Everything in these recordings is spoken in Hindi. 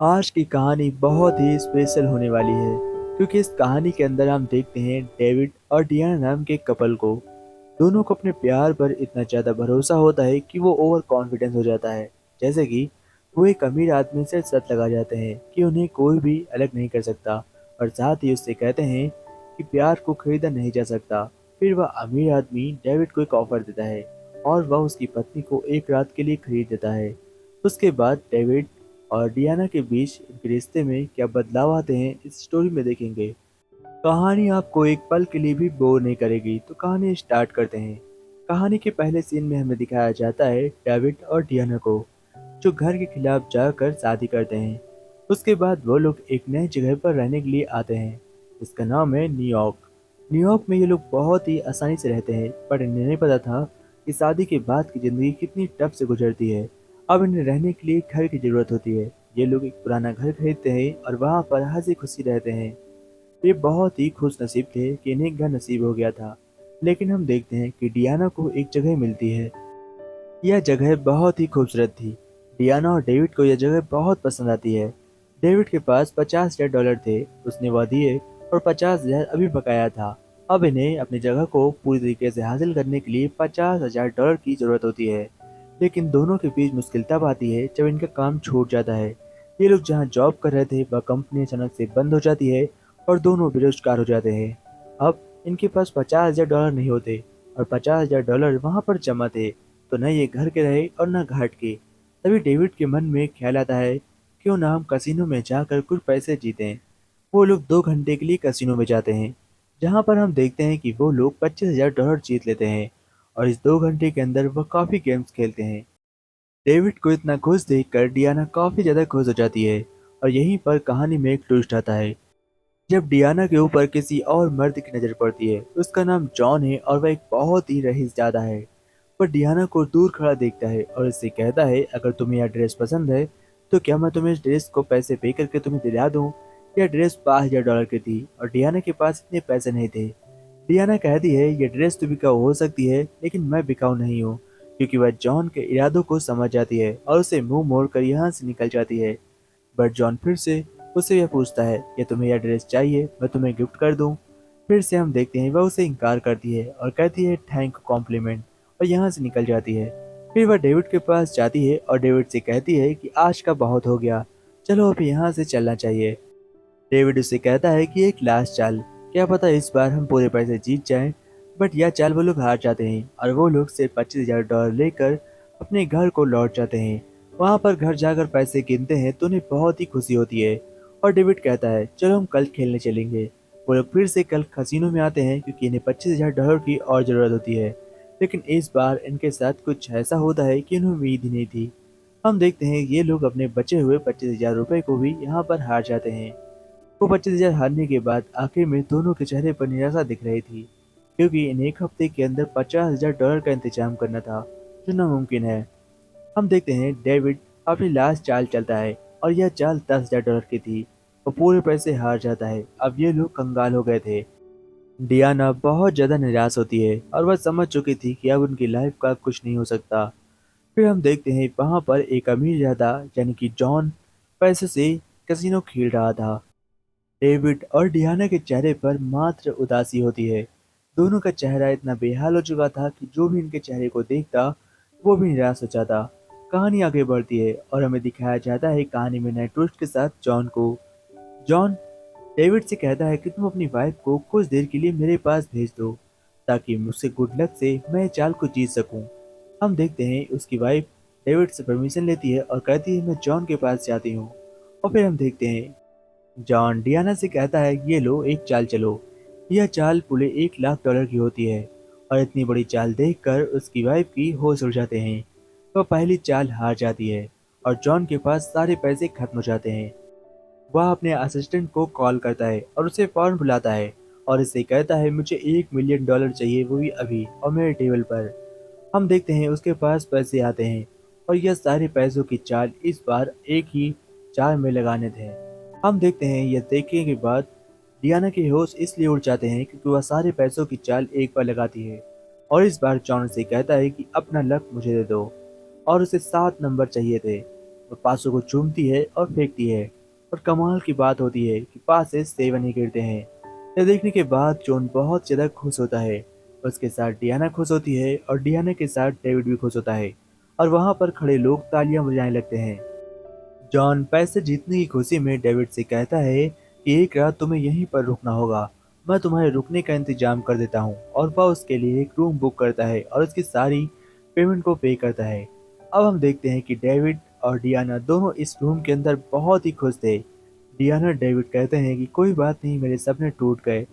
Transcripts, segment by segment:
आज की कहानी बहुत ही स्पेशल होने वाली है क्योंकि इस कहानी के अंदर हम देखते हैं डेविड और डियाना नाम के कपल को। दोनों को अपने प्यार पर इतना ज़्यादा भरोसा होता है कि वो ओवर कॉन्फिडेंस हो जाता है। जैसे कि वो एक अमीर आदमी से शर्त लगा जाते हैं कि उन्हें कोई भी अलग नहीं कर सकता, और साथ ही उससे कहते हैं कि प्यार को खरीदा नहीं जा सकता। फिर वह अमीर आदमी डेविड को एक ऑफर देता है और वह उसकी पत्नी को एक रात के लिए खरीद देता है। उसके बाद डेविड और डियाना के बीच इनके रिश्ते में क्या बदलाव आते हैं इस स्टोरी में देखेंगे। कहानी आपको एक पल के लिए भी बोर नहीं करेगी, तो कहानी स्टार्ट करते हैं। कहानी के पहले सीन में हमें दिखाया जाता है डेविड और डियाना को, जो घर के खिलाफ जाकर शादी करते हैं। उसके बाद वो लोग एक नई जगह पर रहने के लिए आते हैं, इसका नाम है न्यूयॉर्क। न्यूयॉर्क में ये लोग बहुत ही आसानी से रहते हैं, पर इन्हें नहीं पता था कि शादी के बाद की जिंदगी कितनी टफ से गुजरती है। अब इन्हें रहने के लिए घर की जरूरत होती है। ये लोग एक पुराना घर खरीदते हैं और वहाँ पर हंसी खुशी रहते हैं। ये बहुत ही खुश नसीब थे कि इन्हें घर नसीब हो गया था। लेकिन हम देखते हैं कि डियाना को एक जगह मिलती है। यह जगह बहुत ही खूबसूरत थी। डियाना और डेविड को यह जगह बहुत पसंद आती है। डेविड के पास $50,000 थे, उसने वह दिए, और 50,000 अभी बकाया था। अब इन्हें अपनी जगह को पूरी तरीके से हासिल करने के लिए $50,000 की जरूरत होती है। लेकिन दोनों के बीच मुश्किल तब आती है जब इनका काम छूट जाता है। ये लोग जहाँ जॉब कर रहे थे वह कंपनी अचानक से बंद हो जाती है और दोनों बेरोजगार हो जाते हैं। अब इनके पास $50,000 नहीं होते, और $50,000 वहाँ पर जमा थे, तो न ये घर के रहे और न घाट के। तभी डेविड के मन में ख्याल आता है, क्यों ना हम कसिनो में जाकर कुछ पैसे जीतें। वो लोग 2 घंटे के लिए कसिनो में जाते हैं, जहाँ पर हम देखते हैं कि वो लोग $25,000 जीत लेते हैं, और इस 2 घंटे के अंदर वह काफी गेम्स खेलते हैं। डेविड को इतना खुश देखकर डियाना काफी ज्यादा खुश हो जाती है, और यहीं पर कहानी में एक ट्विस्ट आता है। जब डियाना के ऊपर किसी और मर्द की नजर पड़ती है, उसका नाम जॉन है और वह एक बहुत ही रईसजादा है। पर डियाना को दूर खड़ा देखता है और इससे कहता है, अगर तुम्हें यह ड्रेस पसंद है तो क्या मैं तुम्हें इस ड्रेस को पैसे पे करके तुम्हें दिला दूं। यह ड्रेस $5,000 की थी और डियाना के पास इतने पैसे नहीं थे। डियाना कहती है, यह ड्रेस तो बिकाऊ हो सकती है, लेकिन मैं बिकाऊ नहीं हूँ, क्योंकि वह जॉन के इरादों को समझ जाती है और उसे मुंह मोड़ कर यहाँ से निकल जाती है। बट जॉन फिर से उससे यह पूछता है कि तुम्हें यह ड्रेस चाहिए, मैं तुम्हें गिफ्ट कर दूं। फिर से हम देखते हैं वह उसे इनकार करती है और कहती है थैंक कॉम्प्लीमेंट, और यहाँ से निकल जाती है। फिर वह डेविड के पास जाती है और डेविड से कहती है कि आज का बहुत हो गया, चलो अब यहाँ से चलना चाहिए। डेविड उससे कहता है कि एक लास्ट चाल, क्या पता इस बार हम पूरे पैसे जीत जाएं। बट यह चाल वो लोग हार जाते हैं और वो लोग सिर्फ $25,000 लेकर अपने घर को लौट जाते हैं। वहां पर घर जाकर पैसे गिनते हैं तो उन्हें बहुत ही खुशी होती है, और डेविड कहता है चलो हम कल खेलने चलेंगे। वो लोग फिर से कल खसीनो में आते हैं क्योंकि इन्हें $25,000 की और ज़रूरत होती है। लेकिन इस बार इनके साथ कुछ ऐसा होता है कि इन्हें उम्मीद ही नहीं थी। हम देखते हैं ये लोग अपने बचे हुए $25,000 को भी यहाँ पर हार जाते हैं। वो 25,000 हारने के बाद आखिर में दोनों के चेहरे पर निराशा दिख रही थी, क्योंकि इन्हें एक हफ्ते के अंदर $50,000 का इंतजाम करना था, जो नामुमकिन है। हम देखते हैं डेविड अपनी लास्ट चाल चलता है, और यह चाल $10,000 की थी। वो पूरे पैसे हार जाता है। अब ये लोग कंगाल हो गए थे। डियाना बहुत ज्यादा निराश होती है और वह समझ चुकी थी कि अब उनकी लाइफ का कुछ नहीं हो सकता। फिर हम देखते हैं वहां पर एक अमीर ज्यादा यानी कि जॉन पैसे से कैसीनो खेल रहा था। डेविड और डियाना के चेहरे पर मात्र उदासी होती है। दोनों का चेहरा इतना बेहाल हो चुका था कि जो भी इनके चेहरे को देखता वो भी निराश हो जाता। कहानी आगे बढ़ती है और हमें दिखाया जाता है कहानी में नए ट्विस्ट के साथ जॉन को। जॉन डेविड से कहता है कि तुम अपनी वाइफ को कुछ देर के लिए मेरे पास भेज दो, ताकि मुझसे गुड लक से मैं चाल को जीत सकूं। हम देखते हैं उसकी वाइफ डेविड से परमिशन लेती है और कहती है मैं जॉन के पास जाती हूँ। और फिर हम देखते हैं जॉन डियाना से कहता है ये लो एक चाल चलो। यह चाल पूरे $1,00,000 की होती है, और इतनी बड़ी चाल देखकर उसकी वाइफ की होश उड़ जाते हैं। वह पहली चाल हार जाती है और जॉन के पास सारे पैसे खत्म हो जाते हैं। वह अपने असिस्टेंट को कॉल करता है और उसे फौरन बुलाता है और इससे कहता है मुझे $1,000,000 चाहिए, वो भी अभी और मेरे टेबल पर। हम देखते हैं उसके पास पैसे आते हैं, और यह सारे पैसों की चाल इस बार एक ही चाल में लगाने थे। हम देखते हैं यह देखने के बाद डियाना के होश इसलिए उड़ जाते हैं क्योंकि वह सारे पैसों की चाल एक बार लगाती है, और इस बार जॉन से कहता है कि अपना लक मुझे दे दो, और उसे 7 नंबर चाहिए थे। वो पासों को चूमती है और फेंकती है, और कमाल की बात होती है कि पास से सेब नहीं गिरते हैं। यह देखने के बाद जॉन बहुत ज्यादा खुश होता है। उसके साथ डियाना खुश होती है और डियाना के साथ डेविड भी खुश होता है, और वहां पर खड़े लोग तालियां बजाने लगते हैं। जॉन पैसे जीतने की खुशी में डेविड से कहता है कि एक रात तुम्हें यहीं पर रुकना होगा, मैं तुम्हारे रुकने का इंतजाम कर देता हूँ। और वह उसके लिए एक रूम बुक करता है और उसकी सारी पेमेंट को पे करता है। अब हम देखते हैं कि डेविड और डियाना दोनों इस रूम के अंदर बहुत ही खुश थे। डियाना और डेविड कहते हैं कि कोई बात नहीं, मेरे सपने टूट गए,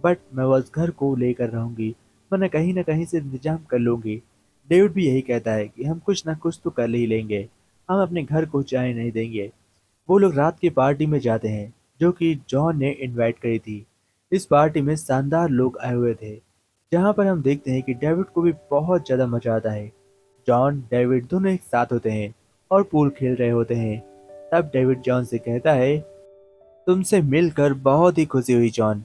बट मैं बस घर को लेकर रहूंगी, मैं न कहीं से इंतजाम कर लूंगी। डेविड भी यही कहता है कि हम कुछ ना कुछ तो कर ही लेंगे, हम अपने घर को जाने नहीं देंगे। वो लोग रात की पार्टी में जाते हैं जो कि जॉन ने इनवाइट करी थी। इस पार्टी में शानदार लोग आए हुए थे, जहां पर हम देखते हैं कि डेविड को भी बहुत ज्यादा मजा आता है। जॉन डेविड दोनों एक साथ होते हैं और पूल खेल रहे होते हैं। तब डेविड जॉन से कहता है, तुमसे मिलकर बहुत ही खुशी हुई जॉन,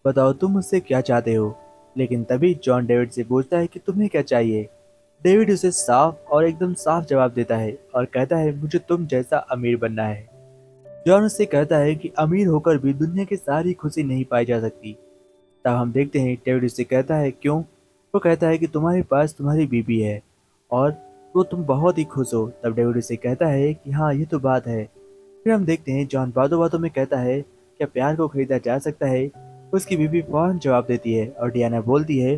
बताओ तुम मुझसे क्या चाहते हो। लेकिन तभी जॉन डेविड से पूछता है कि तुम्हें क्या चाहिए। डेविड उसे साफ और एकदम साफ जवाब देता है और कहता है, मुझे तुम जैसा अमीर बनना है। जॉन उससे कहता है कि अमीर होकर भी दुनिया की सारी खुशी नहीं पाई जा सकती। तब हम देखते हैं डेविड उससे कहता है, क्यों। वो कहता है कि तुम्हारे पास तुम्हारी बीबी है और वो तुम बहुत ही खुश हो। तब डेविड उससे कहता है कि हाँ, ये तो बात है। फिर हम देखते हैं जॉन बातों बातों में कहता है, क्या प्यार को खरीदा जा सकता है। उसकी बीबी फौरन जवाब देती है और डियाना बोलती है,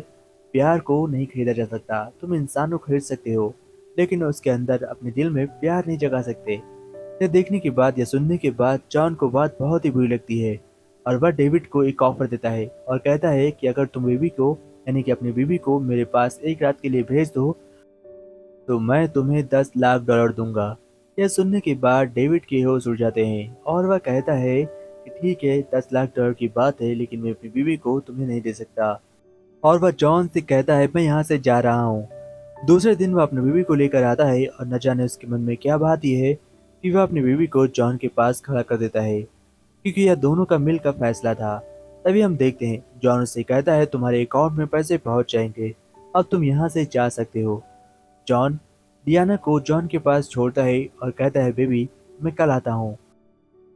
प्यार को नहीं खरीदा जा सकता, तुम इंसान को खरीद सकते हो, लेकिन उसके अंदर अपने दिल में प्यार नहीं जगा सकते। यह देखने के बाद या सुनने के बाद जॉन को बात बहुत ही बुरी लगती है, और वह डेविड को एक ऑफर देता है और कहता है कि अगर तुम बेबी को, यानी कि अपनी बीबी को मेरे पास एक रात के लिए भेज दो, तो मैं तुम्हें $10 लाख दूंगा। यह सुनने के बाद डेविड के होश उड़ जाते हैं और वह कहता है कि ठीक है, $10 लाख की बात है, लेकिन मैं अपनी बीबी को तुम्हें नहीं दे सकता। और वह जॉन से कहता है, मैं यहाँ से जा रहा हूँ। दूसरे दिन वह अपनी बीवी को लेकर आता है और न जाने उसके मन में क्या बात यह है कि वह अपनी बीवी को जॉन के पास खड़ा कर देता है, क्योंकि यह दोनों का मिल का फैसला था। तभी हम देखते हैं जॉन उससे कहता है, तुम्हारे अकाउंट में पैसे पहुंच जाएंगे, अब तुम यहाँ से जा सकते हो। जॉन डियाना को जॉन के पास छोड़ता है और कहता है, बेबी मैं कल आता हूँ।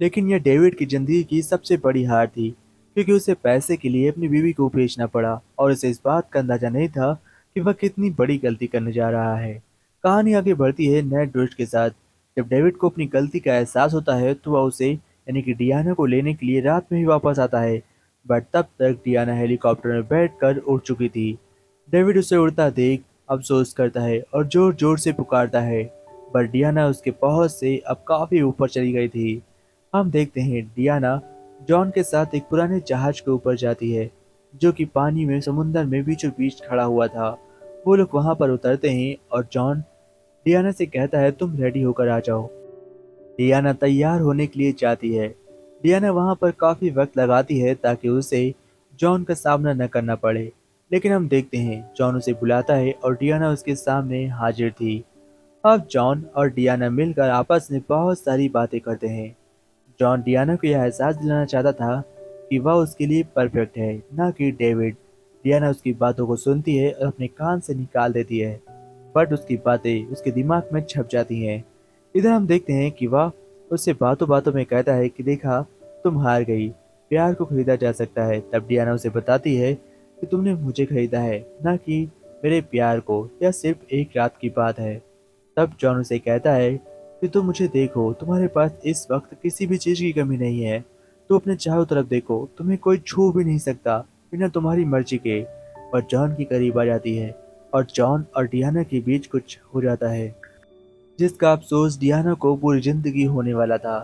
लेकिन यह डेविड की जिंदगी की सबसे बड़ी हार थी, क्योंकि उसे पैसे के लिए अपनी बीवी को बेचना पड़ा और उसे इस बात का अंदाजा नहीं था कि वह कितनी बड़ी गलती करने जा रहा है। कहानी आगे बढ़ती है नए ट्विस्ट के साथ। जब डेविड को अपनी गलती का एहसास होता है तो वह उसे, यानी कि डियाना को लेने के लिए रात में ही वापस आता है, बट तब तक डियाना हेलीकॉप्टर में बैठकर उड़ चुकी थी। डेविड उसे उड़ता देख अफसोस करता है और जोर जोर से पुकारता है, पर डियाना उसके पहुंच से अब काफी ऊपर चली गई थी। हम देखते हैं डियाना जॉन के साथ एक पुराने जहाज के ऊपर जाती है, जो कि पानी में समुंदर में बीचों बीच खड़ा हुआ था। वो लोग वहां पर उतरते हैं और जॉन डियाना से कहता है, तुम रेडी होकर आ जाओ। डियाना तैयार होने के लिए जाती है। डियाना वहां पर काफी वक्त लगाती है ताकि उसे जॉन का सामना न करना पड़े, लेकिन हम देखते हैं जॉन उसे बुलाता है और डियाना उसके सामने हाजिर थी। अब जॉन और डियाना मिलकर आपस में बहुत सारी बातें करते हैं। जॉन डियाना को यह एहसास दिलाना चाहता था कि वह उसके लिए परफेक्ट है, न कि डेविड। डियाना उसकी बातों को सुनती है और अपने कान से निकाल देती है, बट उसकी बातें उसके दिमाग में छप जाती हैं। इधर हम देखते हैं कि वह उससे बातों बातों में कहता है कि देखा, तुम हार गई, प्यार को खरीदा जा सकता है। तब डियाना उसे बताती है कि तुमने मुझे खरीदा है, न कि मेरे प्यार को, यह सिर्फ एक रात की बात है। तब जॉन उसे कहता है कि तुम मुझे देखो, तुम्हारे पास इस वक्त किसी भी चीज की कमी नहीं है, तो अपने चारों तरफ देखो, तुम्हें कोई छू भी नहीं सकता बिना तुम्हारी मर्जी के। पर जॉन की करीब आ जाती है और जॉन और डियाना के बीच कुछ हो जाता है, जिसका अफसोस डियाना को पूरी जिंदगी होने वाला था।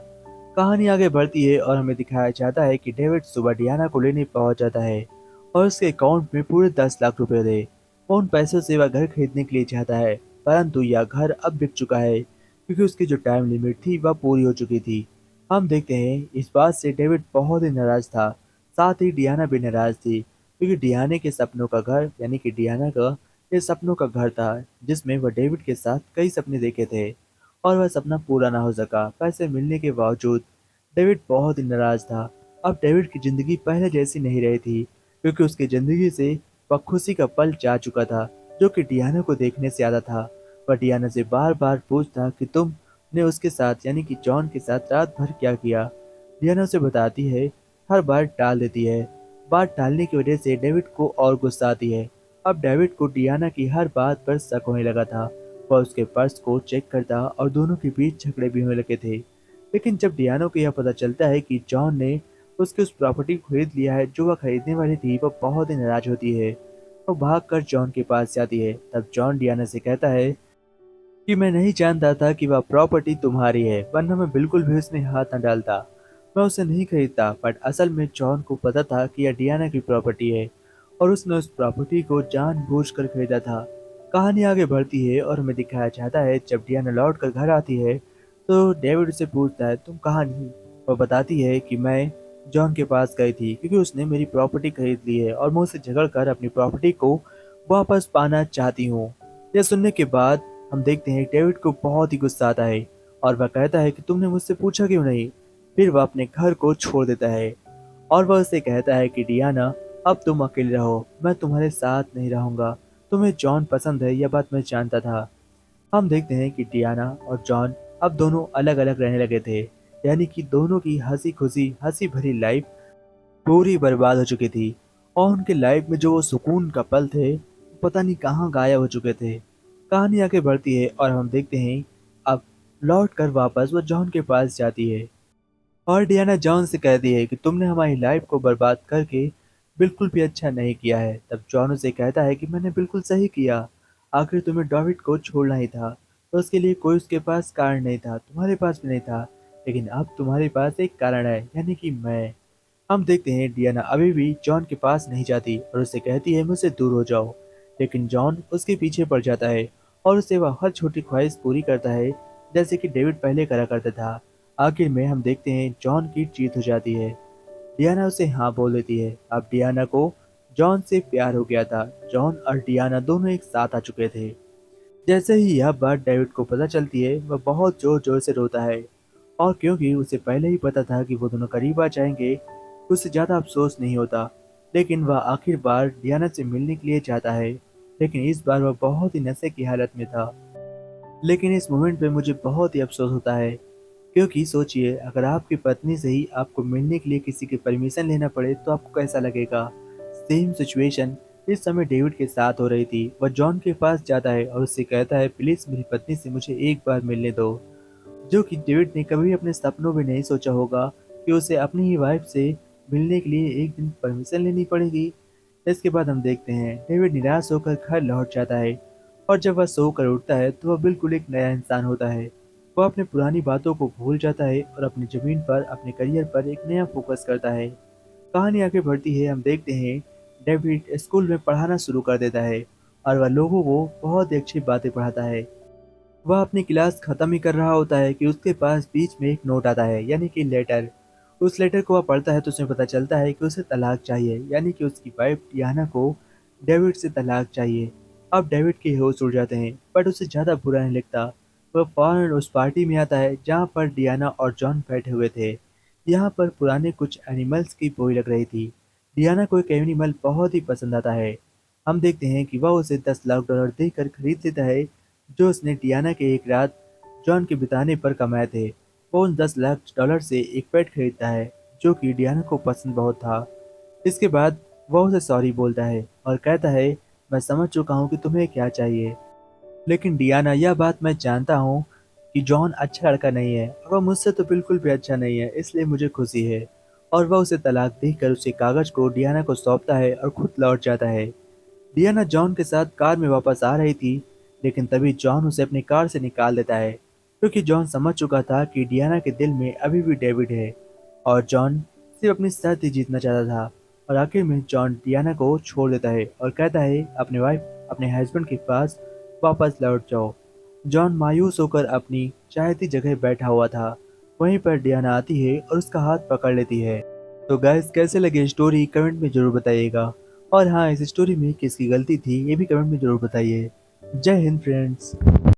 कहानी आगे बढ़ती है और हमें दिखाया जाता है कि डेविड सुबह डियाना को लेने पहुंच जाता है और उसके अकाउंट में पूरे 10 लाख रुपए थे। वो उन पैसों से वह घर खरीदने के लिए चाहता है, परंतु यह घर अब बिक चुका है, क्योंकि उसकी जो टाइम लिमिट थी वह पूरी हो चुकी थी। हम देखते हैं इस बात से डेविड बहुत ही नाराज था, साथ ही डियाना भी नाराज थी, क्योंकि डियाने के सपनों का घर, यानी कि डियाना का ये सपनों का घर था, जिसमें वह डेविड के साथ कई सपने देखे थे, और वह सपना पूरा ना हो सका। पैसे मिलने के बावजूद डेविड बहुत ही नाराज था। अब डेविड की जिंदगी पहले जैसी नहीं रही थी, क्योंकि उसकी जिंदगी से वह खुशी का पल जा चुका था, जो कि डियाना को देखने से आता था। वह डियाना से बार बार पूछता कि तुम ने उसके साथ यानी कि जॉन के साथ रात भर क्या किया। डियाना उसे बताती है, हर बार टाल देती है। बात टालने की वजह से डेविड को और गुस्सा आती है। अब डेविड को डियाना की हर बात पर शक होने लगा था। वह उसके पर्स को चेक करता और दोनों के बीच झगड़े भी होने लगे थे। लेकिन जब डियाना को यह पता चलता है कि जॉन ने उसकी उस प्रॉपर्टी को खरीद लिया है जो वह खरीदने वाली थी, वह बहुत ही नाराज होती है। वो भागकर जॉन के पास जाती है। तब जॉन डियाना से कहता है कि मैं नहीं जानता था कि वह प्रॉपर्टी तुम्हारी है, वरना मैं बिल्कुल भी उसमें हाथ न डालता। मैं उसे नहीं खरीदता, बट असल में जॉन को पता था कि यह डियाना की प्रॉपर्टी है और उसने उस प्रॉपर्टी को जानबूझकर खरीदा था। कहानी आगे बढ़ती है और हमें दिखाया जाता है जब डियाना लौट कर घर आती है तो डेविड से पूछता है, तुम कहाँ नहीं? वह बताती है कि मैं जॉन के पास गई थी क्योंकि उसने मेरी प्रॉपर्टी खरीद ली है और मैं उससे झगड़कर अपनी प्रॉपर्टी को वापस पाना चाहती हूँ। यह सुनने के बाद हम देखते हैं डेविड को बहुत ही गुस्सा आता है और वह कहता है कि तुमने मुझसे पूछा क्यों नहीं। फिर वह अपने घर को छोड़ देता है और वह उसे कहता है कि डियाना, अब तुम अकेले रहो, मैं तुम्हारे साथ नहीं रहूंगा। तुम्हें जॉन पसंद है, यह बात मैं जानता था। हम देखते हैं कि डियाना और जॉन अब दोनों अलग अलग रहने लगे थे, यानी कि दोनों की हंसी खुशी हंसी भरी लाइफ पूरी बर्बाद हो चुकी थी और उनके लाइफ में जो वो सुकून का पल थे पता नहीं कहाँ गायब हो चुके थे। कहानी आगे बढ़ती है और हम देखते हैं अब लौट कर वापस वो जॉन के पास जाती है और डियाना जॉन से कहती है कि तुमने हमारी लाइफ को बर्बाद करके बिल्कुल भी अच्छा नहीं किया है। तब जॉन उसे कहता है कि मैंने बिल्कुल सही किया, आखिर तुम्हें डेविड को छोड़ना ही था, तो उसके लिए कोई उसके पास कारण नहीं था, तुम्हारे पास भी नहीं था, लेकिन अब तुम्हारे पास एक कारण है, यानी कि मैं। हम देखते हैं डियाना अभी भी जॉन के पास नहीं जाती और उसे कहती है मुझसे दूर हो जाओ, लेकिन जॉन उसके पीछे पड़ जाता है और उसे वह हर छोटी ख्वाहिश पूरी करता है जैसे कि डेविड पहले करा करता था। आखिर में हम देखते हैं जॉन की जीत हो जाती है। डियाना उसे हाँ बोल देती है। अब डियाना को जॉन से प्यार हो गया था। जॉन और डियाना दोनों एक साथ आ चुके थे। जैसे ही यह बात डेविड को पता चलती है वह बहुत जोर जोर से रोता है और क्योंकि उसे पहले ही पता था कि वो दोनों करीब आ जाएंगे, उससे ज्यादा अफसोस नहीं होता। लेकिन वह आखिर बार डियाना से मिलने के लिए जाता है, लेकिन इस बार वह बहुत ही नशे की हालत में था। लेकिन इस मोमेंट पे मुझे बहुत ही अफसोस होता है, क्योंकि सोचिए अगर आपकी पत्नी से ही आपको मिलने के लिए किसी की परमिशन लेना पड़े तो आपको कैसा लगेगा। सेम सिचुएशन इस समय डेविड के साथ हो रही थी। वह जॉन के पास जाता है और उससे कहता है प्लीज मेरी पत्नी से मुझे एक बार मिलने दो, जो कि डेविड ने कभी अपने सपनों में नहीं सोचा होगा कि उसे अपनी ही वाइफ से मिलने के लिए एक दिन परमिशन लेनी पड़ेगी। इसके बाद हम देखते हैं डेविड निराश होकर घर लौट जाता है और जब वह सोकर उठता है तो वह बिल्कुल एक नया इंसान होता है। वह अपने पुरानी बातों को भूल जाता है और अपनी जमीन पर अपने करियर पर एक नया फोकस करता है। कहानी आगे बढ़ती है। हम देखते हैं डेविड स्कूल में पढ़ाना शुरू कर देता है और वह लोगों को बहुत ही अच्छी बातें पढ़ाता है। वह अपनी क्लास खत्म ही कर रहा होता है कि उसके पास बीच में एक नोट आता है, यानी कि लेटर। उस लेटर को वह पढ़ता है तो उसे पता चलता है कि उसे तलाक चाहिए, यानी कि उसकी वाइफ डियाना को डेविड से तलाक चाहिए। अब डेविड के होश उड़ जाते हैं, बट उसे ज्यादा बुरा नहीं लगता। वह फौरन उस पार्टी में आता है जहाँ पर डियाना और जॉन बैठे हुए थे। यहाँ पर पुराने कुछ एनिमल्स की बोई लग रही थी। डियाना को एक एनिमल बहुत ही पसंद आता है। हम देखते हैं कि वह उसे $10 लाख देकर खरीद लेता है, जो उसने डियाना के एक रात जॉन के बिताने पर कमाए थे। वो उन $10 लाख से एक पेट खरीदता है जो कि डियाना को पसंद बहुत था। इसके बाद वह उसे सॉरी बोलता है और कहता है मैं समझ चुका हूँ कि तुम्हें क्या चाहिए, लेकिन डियाना यह बात मैं जानता हूँ कि जॉन अच्छा लड़का नहीं है और वह मुझसे तो बिल्कुल भी अच्छा नहीं है, इसलिए मुझे खुशी है। और वह उसे तलाक देकर उसे कागज को डियाना को सौंपता है और खुद लौट जाता है। डियाना जॉन के साथ कार में वापस आ रही थी, लेकिन तभी जॉन उसे अपनी कार से निकाल देता है, क्योंकि जॉन समझ चुका था कि डियाना के दिल में अभी भी डेविड है और जॉन सिर्फ अपनी शर्त ही जीतना चाहता था। और आखिर में जॉन डियाना को छोड़ देता है और कहता है अपने वाइफ अपने हस्बैंड के पास वापस लौट जाओ। जॉन मायूस होकर अपनी चाहती जगह बैठा हुआ था। वहीं पर डियाना आती है और उसका हाथ पकड़ लेती है। तो गाइस कैसे लगे स्टोरी कमेंट में जरूर बताइएगा। और हाँ, इस स्टोरी में किसकी गलती थी ये भी कमेंट में जरूर बताइए। जय हिंद फ्रेंड्स।